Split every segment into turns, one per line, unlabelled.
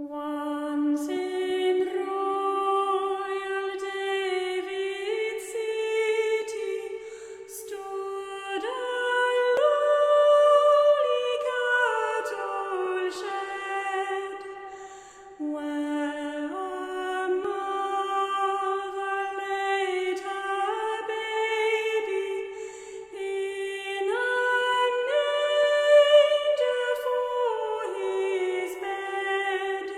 Once in royal David city stood a lowly cattle shed, where a mother laid her baby in a manger for his bed.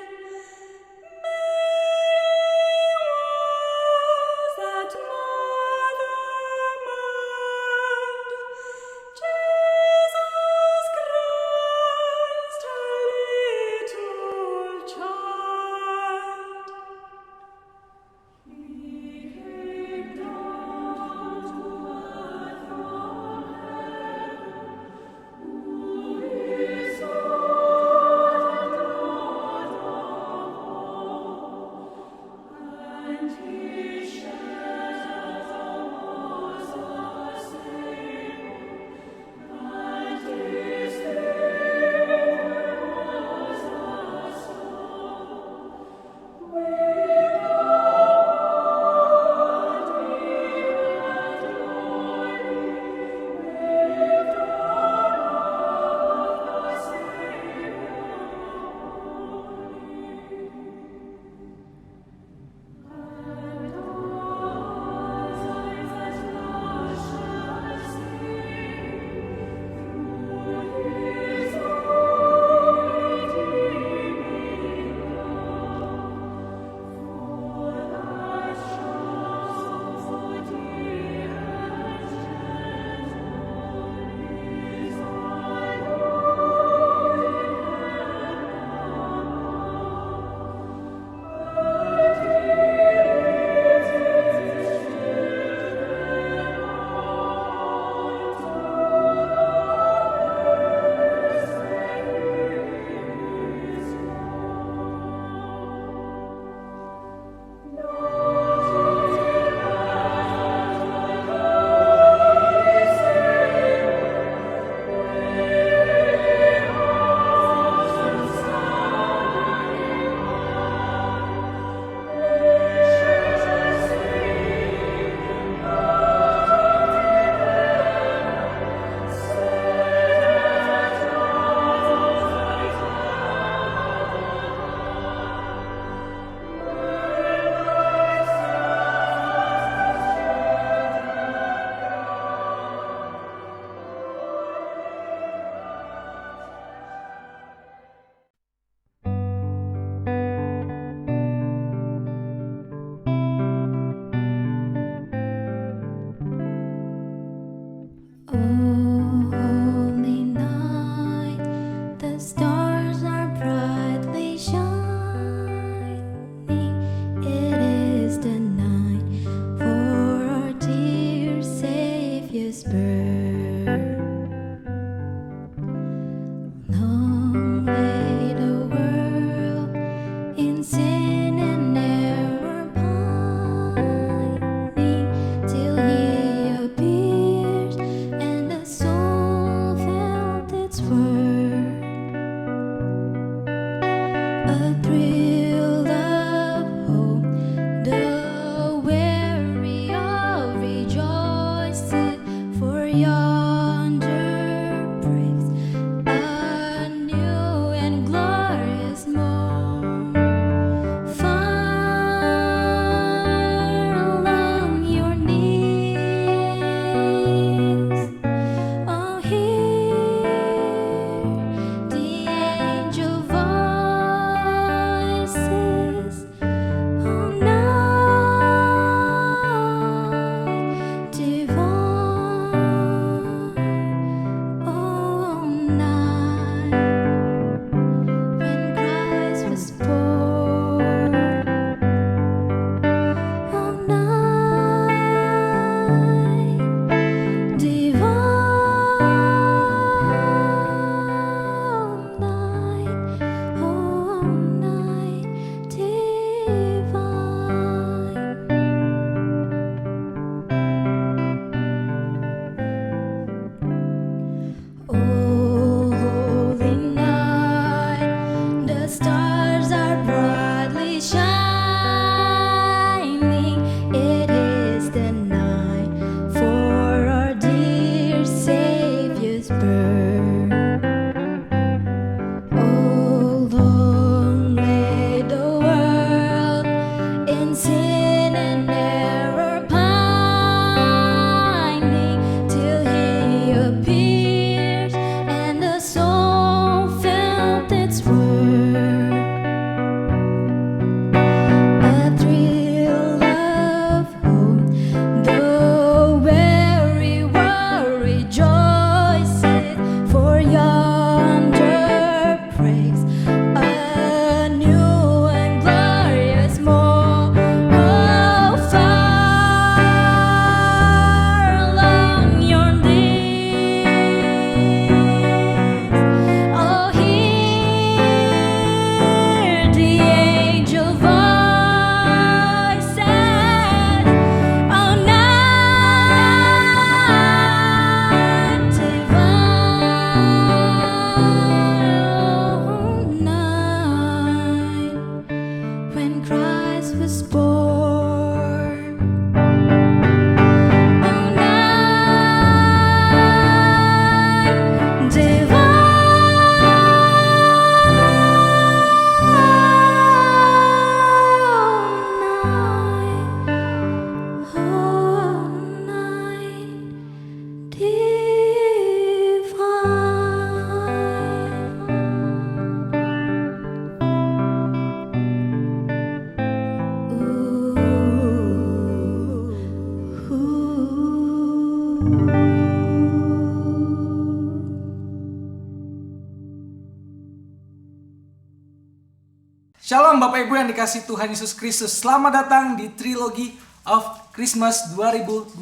Shalom Bapak Ibu yang dikasihi Tuhan Yesus Kristus. Selamat datang di Trilogy of Christmas 2020.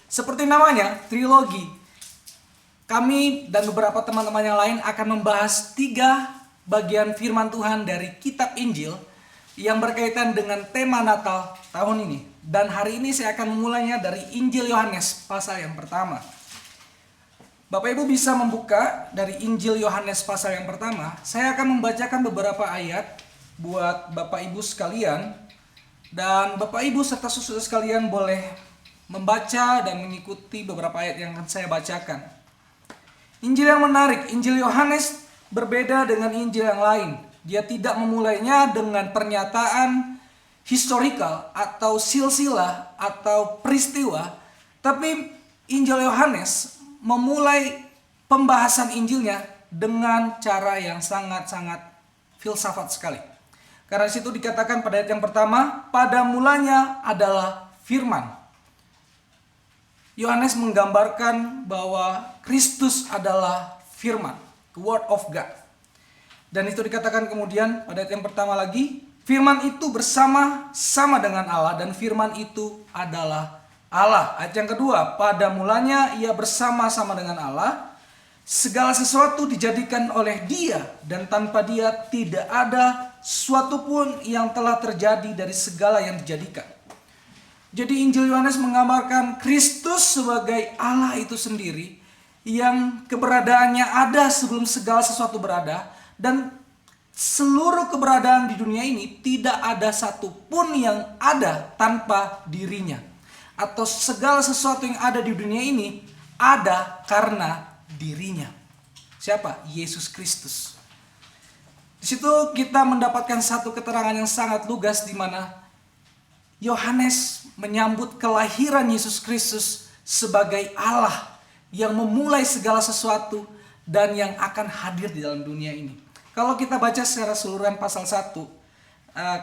Seperti namanya, trilogi. Kami dan beberapa teman-teman yang lain akan membahas 3 bagian firman Tuhan dari kitab Injil yang berkaitan dengan tema Natal tahun ini. Dan hari ini saya akan memulainya dari Injil Yohanes pasal yang pertama. Bapak Ibu bisa membuka dari Injil Yohanes pasal yang pertama. Saya akan membacakan beberapa ayat buat Bapak Ibu sekalian, dan Bapak Ibu serta saudara sekalian boleh membaca dan mengikuti beberapa ayat yang akan saya bacakan. Injil yang menarik, Injil Yohanes berbeda dengan Injil yang lain. Dia tidak memulainya dengan pernyataan historikal atau silsilah atau peristiwa, tapi Injil Yohanes memulai pembahasan Injilnya dengan cara yang sangat-sangat filsafat sekali. Karena situ dikatakan pada ayat yang pertama, pada mulanya adalah firman. Yohanes menggambarkan bahwa Kristus adalah firman, the word of God. Dan itu dikatakan kemudian pada ayat yang pertama lagi, firman itu bersama-sama dengan Allah dan firman itu adalah Allah. Ayat yang kedua, pada mulanya ia bersama-sama dengan Allah. Segala sesuatu dijadikan oleh Dia, dan tanpa Dia tidak ada sesuatu pun yang telah terjadi dari segala yang dijadikan. Jadi Injil Yohanes menggambarkan Kristus sebagai Allah itu sendiri yang keberadaannya ada sebelum segala sesuatu berada, dan seluruh keberadaan di dunia ini tidak ada satupun yang ada tanpa dirinya, atau segala sesuatu yang ada di dunia ini ada karena dirinya. Siapa? Yesus Kristus. Di situ kita mendapatkan satu keterangan yang sangat lugas di mana Yohanes menyambut kelahiran Yesus Kristus sebagai Allah yang memulai segala sesuatu dan yang akan hadir di dalam dunia ini. Kalau kita baca secara keseluruhan pasal 1,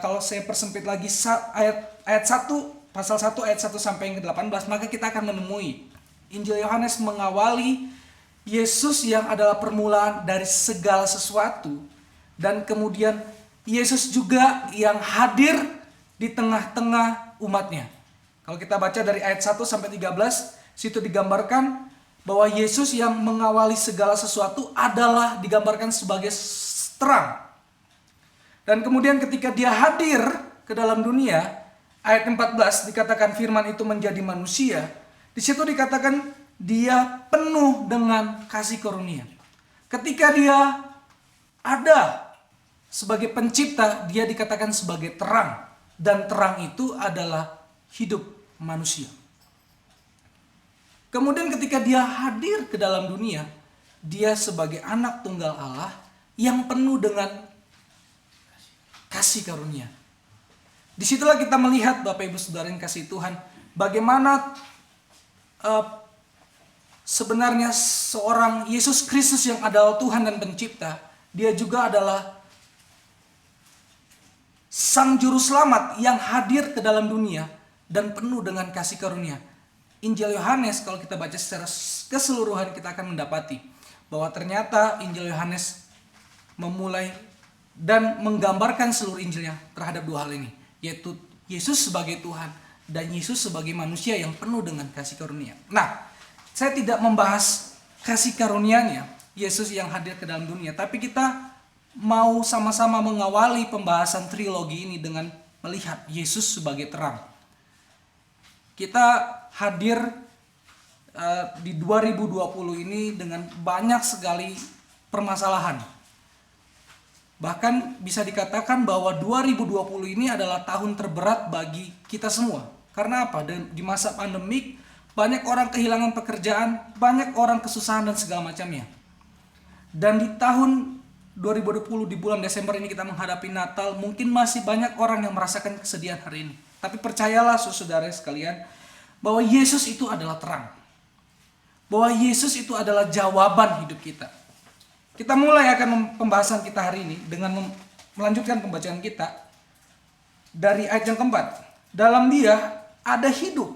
kalau saya persempit lagi ayat 1, pasal 1 ayat 1 sampai yang ke-18, maka kita akan menemui Injil Yohanes mengawali Yesus yang adalah permulaan dari segala sesuatu, dan kemudian Yesus juga yang hadir di tengah-tengah umatnya. Kalau kita baca dari ayat 1 sampai 13, situ digambarkan bahwa Yesus yang mengawali segala sesuatu adalah digambarkan sebagai terang. Dan kemudian ketika dia hadir ke dalam dunia, ayat 14 dikatakan firman itu menjadi manusia. Di situ dikatakan dia penuh dengan kasih karunia. Ketika dia ada sebagai pencipta, dia dikatakan sebagai terang. Dan terang itu adalah hidup manusia. Kemudian ketika dia hadir ke dalam dunia, dia sebagai anak tunggal Allah yang penuh dengan kasih karunia. Disitulah kita melihat Bapak Ibu Saudara yang kasih Tuhan, bagaimana sebenarnya seorang Yesus Kristus yang adalah Tuhan dan pencipta, dia juga adalah Sang Juru Selamat yang hadir ke dalam dunia dan penuh dengan kasih karunia. Injil Yohanes kalau kita baca secara keseluruhan, kita akan mendapati bahwa ternyata Injil Yohanes memulai dan menggambarkan seluruh Injilnya terhadap 2 hal ini, yaitu Yesus sebagai Tuhan dan Yesus sebagai manusia yang penuh dengan kasih karunia. Nah, saya tidak membahas kasih karunia-Nya Yesus yang hadir ke dalam dunia, tapi kita mau sama-sama mengawali pembahasan trilogi ini dengan melihat Yesus sebagai terang. Kita hadir di 2020 ini dengan banyak sekali permasalahan. Bahkan bisa dikatakan bahwa 2020 ini adalah tahun terberat bagi kita semua. Karena apa? Di masa pandemik banyak orang kehilangan pekerjaan, banyak orang kesusahan dan segala macamnya. Dan di tahun 2020 di bulan Desember ini kita menghadapi Natal, mungkin masih banyak orang yang merasakan kesedihan hari ini. Tapi percayalah saudara sekalian, bahwa Yesus itu adalah terang. Bahwa Yesus itu adalah jawaban hidup kita. Kita mulai akan pembahasan kita hari ini dengan melanjutkan pembacaan kita dari ayat yang keempat. Dalam Dia ada hidup,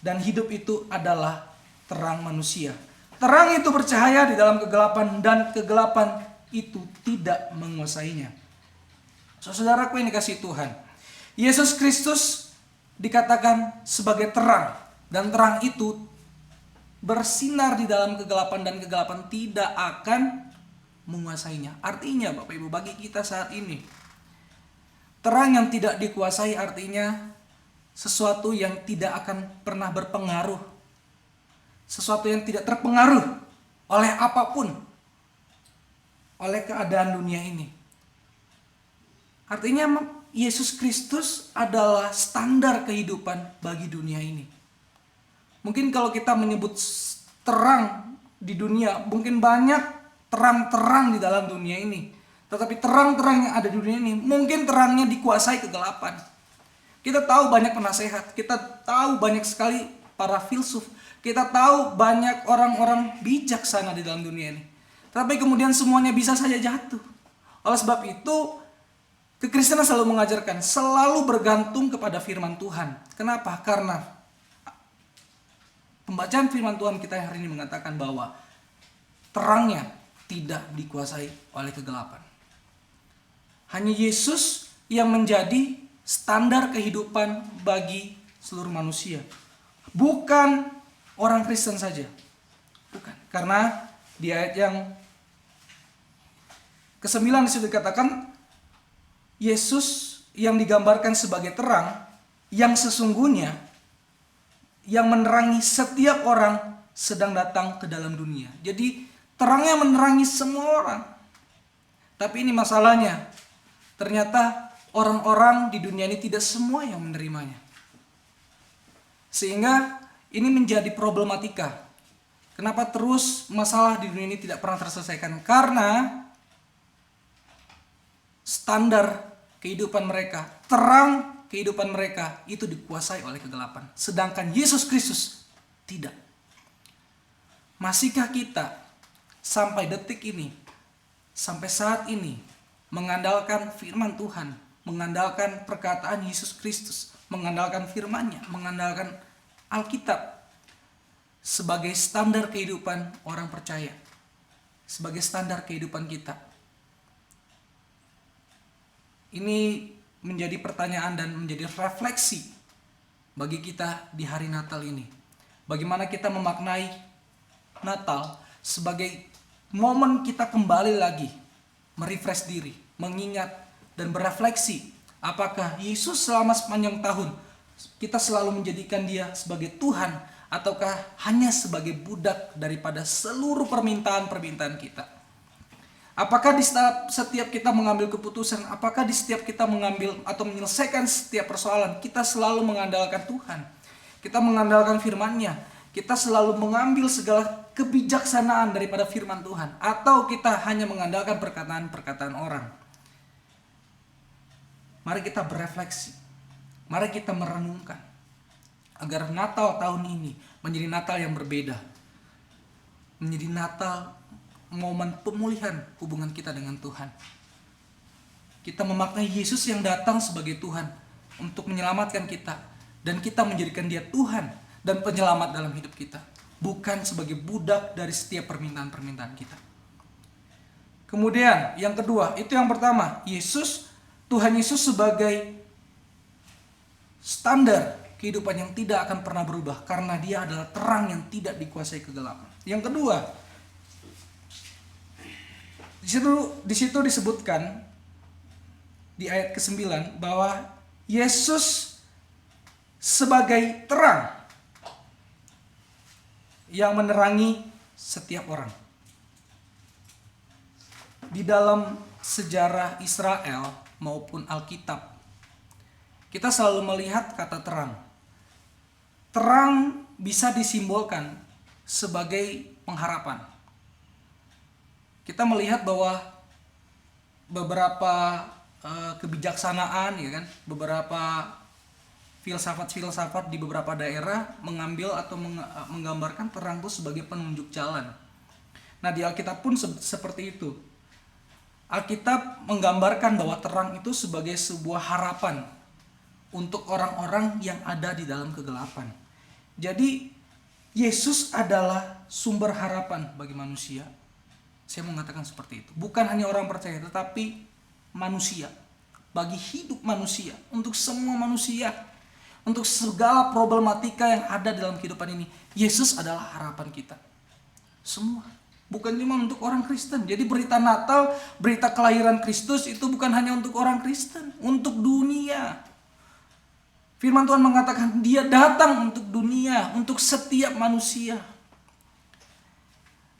dan hidup itu adalah terang manusia. Terang itu bercahaya di dalam kegelapan, dan kegelapan itu tidak menguasainya. Saudaraku yang dikasihi Tuhan, Yesus Kristus dikatakan sebagai terang, dan terang itu bersinar di dalam kegelapan dan kegelapan tidak akan menguasainya. Artinya Bapak Ibu, bagi kita saat ini, terang yang tidak dikuasai artinya sesuatu yang tidak akan pernah berpengaruh, sesuatu yang tidak terpengaruh oleh apapun, oleh keadaan dunia ini. Artinya Yesus Kristus adalah standar kehidupan bagi dunia ini. Mungkin kalau kita menyebut terang di dunia, mungkin banyak terang-terang di dalam dunia ini. Tetapi terang-terang yang ada di dunia ini, mungkin terangnya dikuasai kegelapan. Kita tahu banyak penasehat, kita tahu banyak sekali para filsuf, kita tahu banyak orang-orang bijaksana di dalam dunia ini. Tapi kemudian semuanya bisa saja jatuh. Oleh sebab itu, kekristenan selalu mengajarkan, selalu bergantung kepada firman Tuhan. Kenapa? Karena pembacaan firman Tuhan kita hari ini mengatakan bahwa terangnya tidak dikuasai oleh kegelapan. Hanya Yesus yang menjadi standar kehidupan bagi seluruh manusia. Bukan orang Kristen saja. Bukan. Karena di ayat yang ke-9 disitu dikatakan, Yesus yang digambarkan sebagai terang yang sesungguhnya yang menerangi setiap orang sedang datang ke dalam dunia. Jadi terangnya menerangi semua orang. Tapi ini masalahnya, ternyata orang-orang di dunia ini tidak semua yang menerimanya. Sehingga ini menjadi problematika. Kenapa terus masalah di dunia ini tidak pernah terselesaikan? Karena standar kehidupan mereka, terang kehidupan mereka itu dikuasai oleh kegelapan. Sedangkan Yesus Kristus tidak. Masihkah kita sampai detik ini, sampai saat ini mengandalkan firman Tuhan, mengandalkan perkataan Yesus Kristus, mengandalkan firman-Nya, mengandalkan Alkitab sebagai standar kehidupan orang percaya, sebagai standar kehidupan kita? Ini menjadi pertanyaan dan menjadi refleksi bagi kita di hari Natal ini. Bagaimana kita memaknai Natal sebagai momen kita kembali lagi merefresh diri, mengingat dan berefleksi apakah Yesus selama sepanjang tahun kita selalu menjadikan Dia sebagai Tuhan, ataukah hanya sebagai budak daripada seluruh permintaan-permintaan kita. Apakah di setiap kita mengambil keputusan, apakah di setiap kita mengambil atau menyelesaikan setiap persoalan, kita selalu mengandalkan Tuhan, kita mengandalkan firman-Nya, kita selalu mengambil segala kebijaksanaan daripada firman Tuhan, atau kita hanya mengandalkan perkataan-perkataan orang? Mari kita berefleksi, mari kita merenungkan, agar Natal tahun ini menjadi Natal yang berbeda, menjadi Natal momen pemulihan hubungan kita dengan Tuhan. Kita memaknai Yesus yang datang sebagai Tuhan untuk menyelamatkan kita, dan kita menjadikan Dia Tuhan dan penyelamat dalam hidup kita, bukan sebagai budak dari setiap permintaan-permintaan kita. Kemudian yang kedua, itu yang pertama, Tuhan Yesus sebagai standar kehidupan yang tidak akan pernah berubah, karena Dia adalah terang yang tidak dikuasai kegelapan. Yang kedua, di situ disebutkan di ayat ke-9 bahwa Yesus sebagai terang yang menerangi setiap orang. Di dalam sejarah Israel maupun Alkitab, kita selalu melihat kata terang. Terang bisa disimbolkan sebagai pengharapan. Kita melihat bahwa beberapa kebijaksanaan, ya kan, beberapa filsafat-filsafat di beberapa daerah mengambil atau menggambarkan terang itu sebagai penunjuk jalan. Nah, di Alkitab pun seperti itu. Alkitab menggambarkan bahwa terang itu sebagai sebuah harapan untuk orang-orang yang ada di dalam kegelapan. Jadi Yesus adalah sumber harapan bagi manusia. Saya mau mengatakan seperti itu. Bukan hanya orang percaya, tetapi manusia, bagi hidup manusia, untuk semua manusia, untuk segala problematika yang ada dalam kehidupan ini. Yesus adalah harapan kita. Semua. Bukan cuma untuk orang Kristen. Jadi berita Natal, berita kelahiran Kristus itu bukan hanya untuk orang Kristen, untuk dunia. Firman Tuhan mengatakan dia datang untuk dunia, untuk setiap manusia.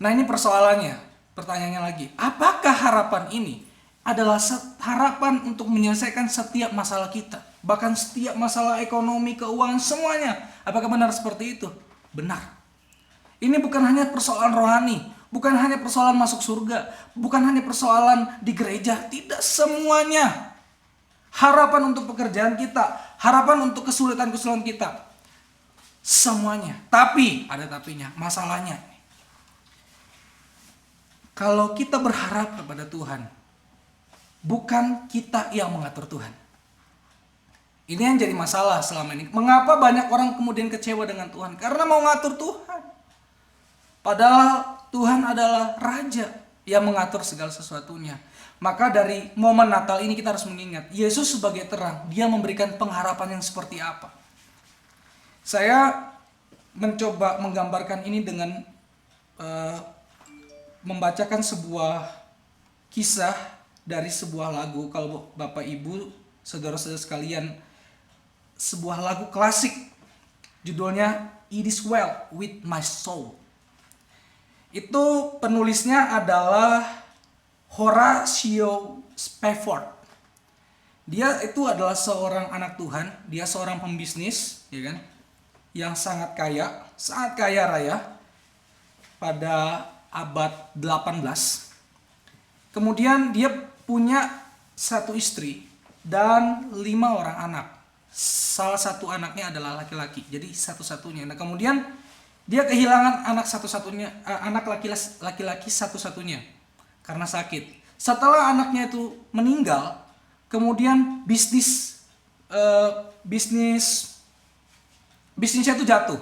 Nah, ini persoalannya. Pertanyaannya lagi, apakah harapan ini adalah harapan untuk menyelesaikan setiap masalah kita? Bahkan setiap masalah ekonomi, keuangan, semuanya. Apakah benar seperti itu? Benar. Ini bukan hanya persoalan rohani, bukan hanya persoalan masuk surga, bukan hanya persoalan di gereja. Tidak, semuanya. Harapan untuk pekerjaan kita, harapan untuk kesulitan-kesulitan kita. Semuanya. Tapi, ada tapinya, masalahnya. Kalau kita berharap kepada Tuhan, bukan kita yang mengatur Tuhan. Ini yang jadi masalah selama ini. Mengapa banyak orang kemudian kecewa dengan Tuhan? Karena mau ngatur Tuhan. Padahal Tuhan adalah Raja yang mengatur segala sesuatunya. Maka dari momen Natal ini kita harus mengingat, Yesus sebagai terang, dia memberikan pengharapan yang seperti apa. Saya mencoba menggambarkan ini dengan membacakan sebuah kisah dari sebuah lagu. Kalau Bapak Ibu, saudara-saudara sekalian, sebuah lagu klasik, judulnya It Is Well With My Soul. Itu penulisnya adalah Horatio Spafford. Dia itu adalah seorang anak Tuhan, dia seorang pembisnis, ya kan, yang sangat kaya raya pada abad 18. Kemudian dia punya satu istri dan 5 orang anak. Salah satu anaknya adalah laki-laki, jadi satu-satunya. Nah, kemudian dia kehilangan anak laki-laki satu-satunya karena sakit. Setelah anaknya itu meninggal, kemudian bisnisnya itu jatuh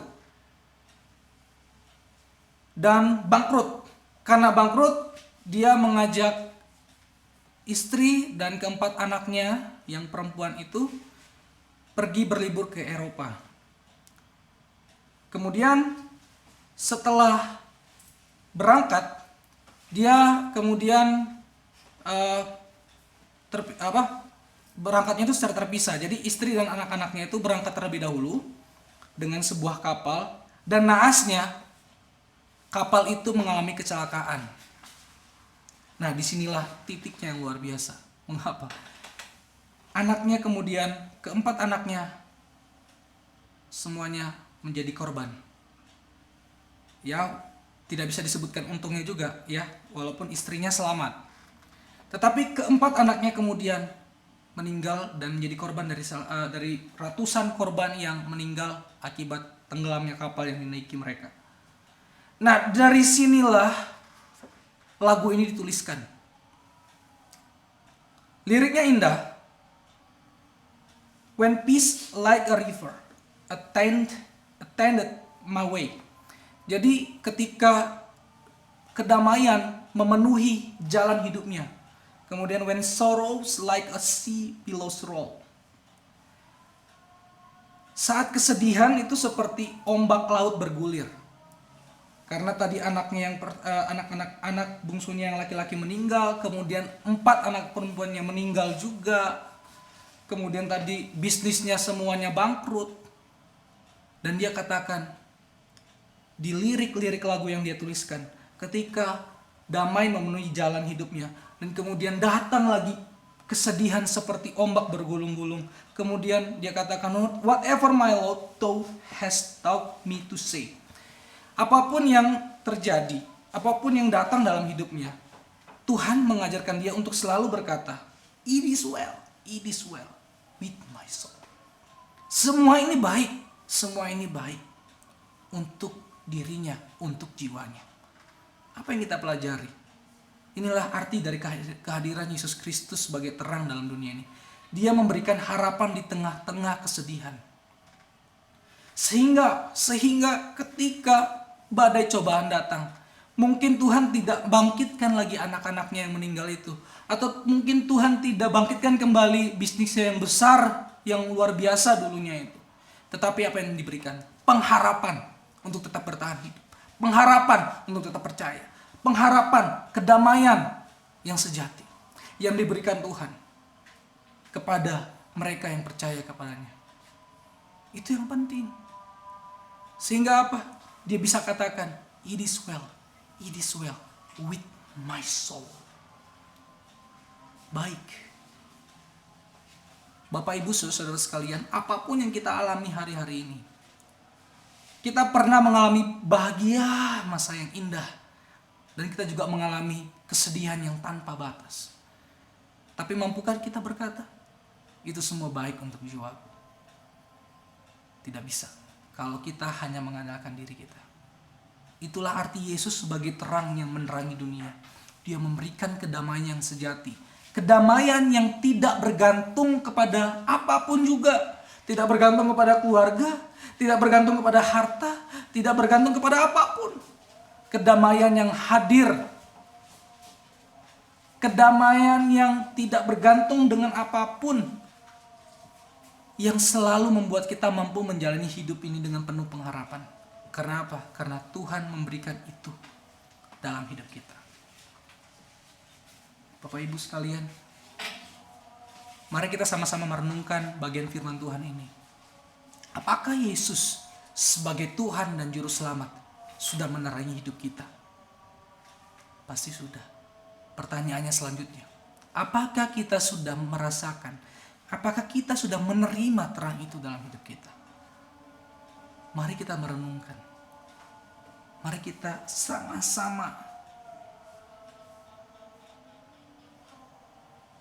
dan bangkrut. Karena bangkrut, dia mengajak istri dan keempat anaknya yang perempuan itu pergi berlibur ke Eropa. Kemudian setelah berangkat, dia kemudian berangkatnya itu secara terpisah. Jadi istri dan anak-anaknya itu berangkat terlebih dahulu dengan sebuah kapal, dan naasnya kapal itu mengalami kecelakaan. Nah, disinilah titiknya yang luar biasa. Mengapa? Anaknya kemudian, keempat anaknya semuanya menjadi korban. Ya, tidak bisa disebutkan untungnya juga, ya, walaupun istrinya selamat. Tetapi keempat anaknya kemudian meninggal dan menjadi korban dari ratusan korban yang meninggal akibat tenggelamnya kapal yang dinaiki mereka. Nah, dari sinilah lagu ini dituliskan. Liriknya indah. When peace like a river attended my way. Jadi ketika kedamaian memenuhi jalan hidupnya. Kemudian when sorrows like a sea billows roll. Saat kesedihan itu seperti ombak laut bergulir. Karena tadi anak bungsunya yang laki-laki meninggal, kemudian 4 anak perempuannya meninggal juga. Kemudian tadi bisnisnya semuanya bangkrut. Dan dia katakan di lirik-lirik lagu yang dia tuliskan, ketika damai memenuhi jalan hidupnya, dan kemudian datang lagi kesedihan seperti ombak bergulung-gulung. Kemudian dia katakan, whatever my Lord thou hast taught me to say. Apapun yang terjadi, apapun yang datang dalam hidupnya, Tuhan mengajarkan dia untuk selalu berkata, it is well with my soul. Semua ini baik untuk dirinya, untuk jiwanya. Apa yang kita pelajari? Inilah arti dari kehadiran Yesus Kristus sebagai terang dalam dunia ini. Dia memberikan harapan di tengah-tengah kesedihan. Sehingga ketika badai cobaan datang, mungkin Tuhan tidak bangkitkan lagi anak-anaknya yang meninggal itu, Atau mungkin Tuhan tidak bangkitkan kembali bisnisnya yang besar, yang luar biasa dulunya itu. Tetapi apa yang diberikan? Pengharapan untuk tetap bertahan hidup. Pengharapan untuk tetap percaya. Pengharapan kedamaian yang sejati yang diberikan Tuhan kepada mereka yang percaya kepadanya. Itu yang penting. Sehingga apa? Dia bisa katakan, it is well with my soul. Baik. Bapak Ibu saudara sekalian, apapun yang kita alami hari-hari ini, kita pernah mengalami bahagia, masa yang indah, dan kita juga mengalami kesedihan yang tanpa batas. Tapi mampukah kita berkata, itu semua baik untuk jiwaku? Tidak bisa kalau kita hanya mengandalkan diri kita. Itulah arti Yesus sebagai terang yang menerangi dunia. Dia memberikan kedamaian yang sejati. Kedamaian yang tidak bergantung kepada apapun juga. Tidak bergantung kepada keluarga, tidak bergantung kepada harta, tidak bergantung kepada apapun. Kedamaian yang hadir. Kedamaian yang tidak bergantung dengan apapun. Yang selalu membuat kita mampu menjalani hidup ini dengan penuh pengharapan. Karena apa? Karena Tuhan memberikan itu dalam hidup kita. Bapak Ibu sekalian, mari kita sama-sama merenungkan bagian firman Tuhan ini. Apakah Yesus sebagai Tuhan dan Juru Selamat sudah menerangi hidup kita? Pasti sudah. Pertanyaannya selanjutnya, apakah kita sudah merasakan, apakah kita sudah menerima terang itu dalam hidup kita? Mari kita merenungkan. Mari kita sama-sama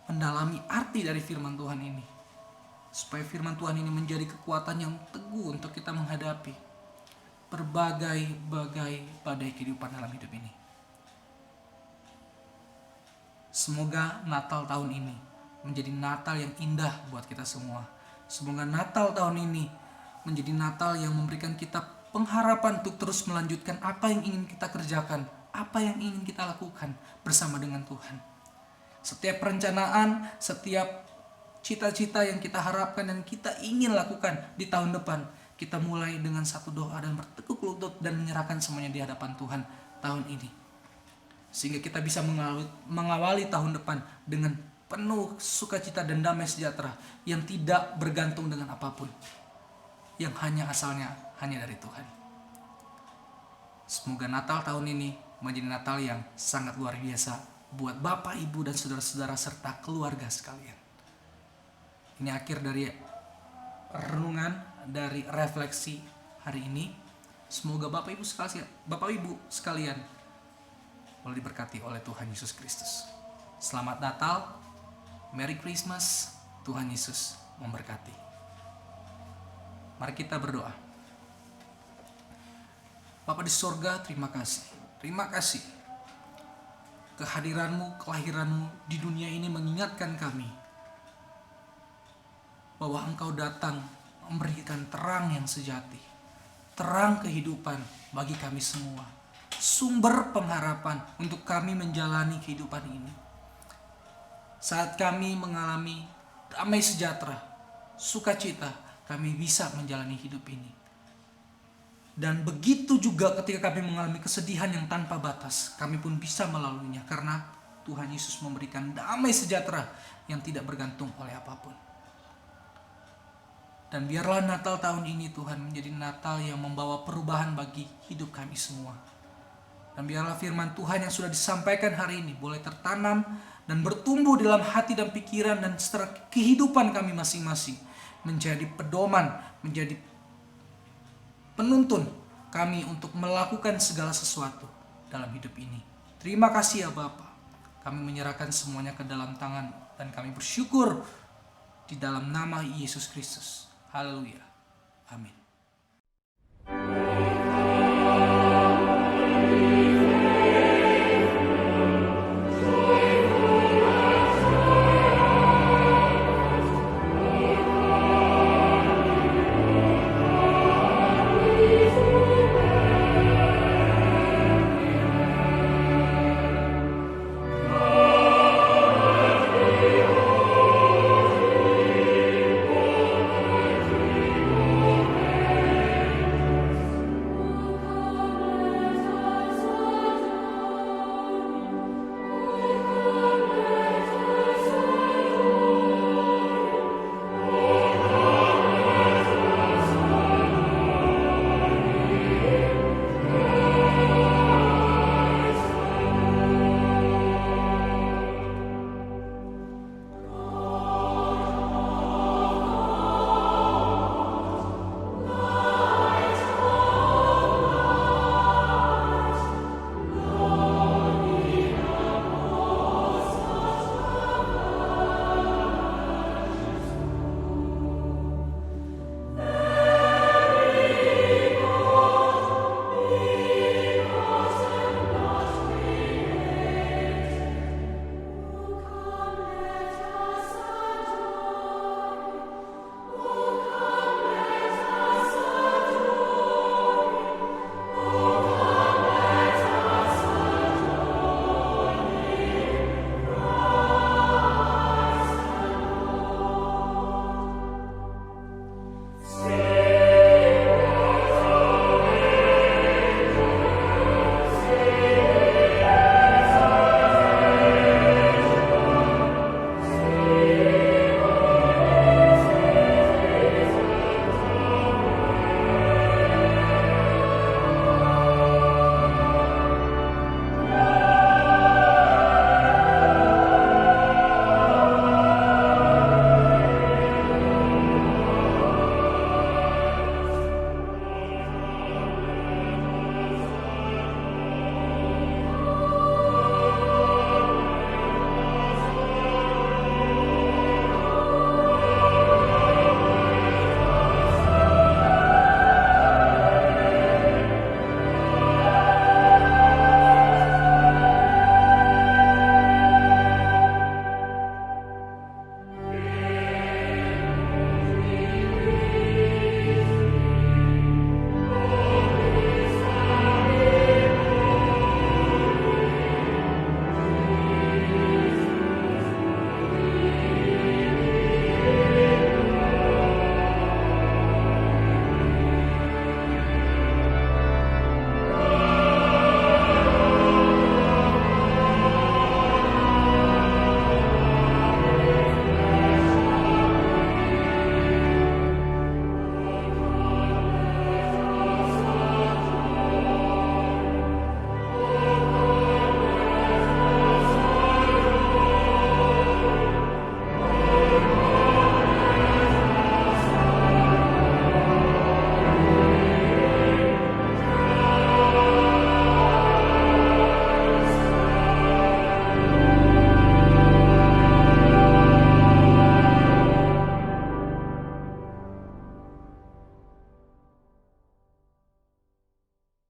mendalami arti dari firman Tuhan ini. Supaya firman Tuhan ini menjadi kekuatan yang teguh untuk kita menghadapi berbagai badai kehidupan dalam hidup ini. Semoga Natal tahun ini menjadi Natal yang indah buat kita semua. Semoga Natal tahun ini menjadi Natal yang memberikan kita pengharapan untuk terus melanjutkan apa yang ingin kita kerjakan, apa yang ingin kita lakukan bersama dengan Tuhan. Setiap perencanaan, setiap cita-cita yang kita harapkan dan kita ingin lakukan di tahun depan, kita mulai dengan satu doa dan bertekuk lutut dan menyerahkan semuanya di hadapan Tuhan tahun ini. Sehingga kita bisa mengawali tahun depan dengan penuh sukacita dan damai sejahtera yang tidak bergantung dengan apapun, yang asalnya hanya dari Tuhan. Semoga Natal tahun ini menjadi Natal yang sangat luar biasa buat Bapak, Ibu, dan saudara-saudara serta keluarga sekalian. Ini akhir dari renungan, dari refleksi hari ini. Semoga Bapak Ibu sekalian boleh diberkati oleh Tuhan Yesus Kristus. Selamat Natal, Merry Christmas, Tuhan Yesus memberkati. Mari kita berdoa. Bapa di sorga, terima kasih. Terima kasih. Kehadiranmu, kelahiranmu di dunia ini mengingatkan kami bahwa Engkau datang memberikan terang yang sejati, terang kehidupan bagi kami semua, sumber pengharapan untuk kami menjalani kehidupan ini. Saat kami mengalami damai sejahtera, sukacita, kami bisa menjalani hidup ini. Dan begitu juga ketika kami mengalami kesedihan yang tanpa batas, kami pun bisa melaluinya karena Tuhan Yesus memberikan damai sejahtera yang tidak bergantung oleh apapun. Dan biarlah Natal tahun ini Tuhan menjadi Natal yang membawa perubahan bagi hidup kami semua. Dan biarlah firman Tuhan yang sudah disampaikan hari ini boleh tertanam dan bertumbuh dalam hati dan pikiran dan setelah kehidupan kami masing-masing, menjadi pedoman, menjadi penuntun kami untuk melakukan segala sesuatu dalam hidup ini. Terima kasih ya Bapa. Kami menyerahkan semuanya ke dalam tangan dan kami bersyukur di dalam nama Yesus Kristus. Haleluya. Amin.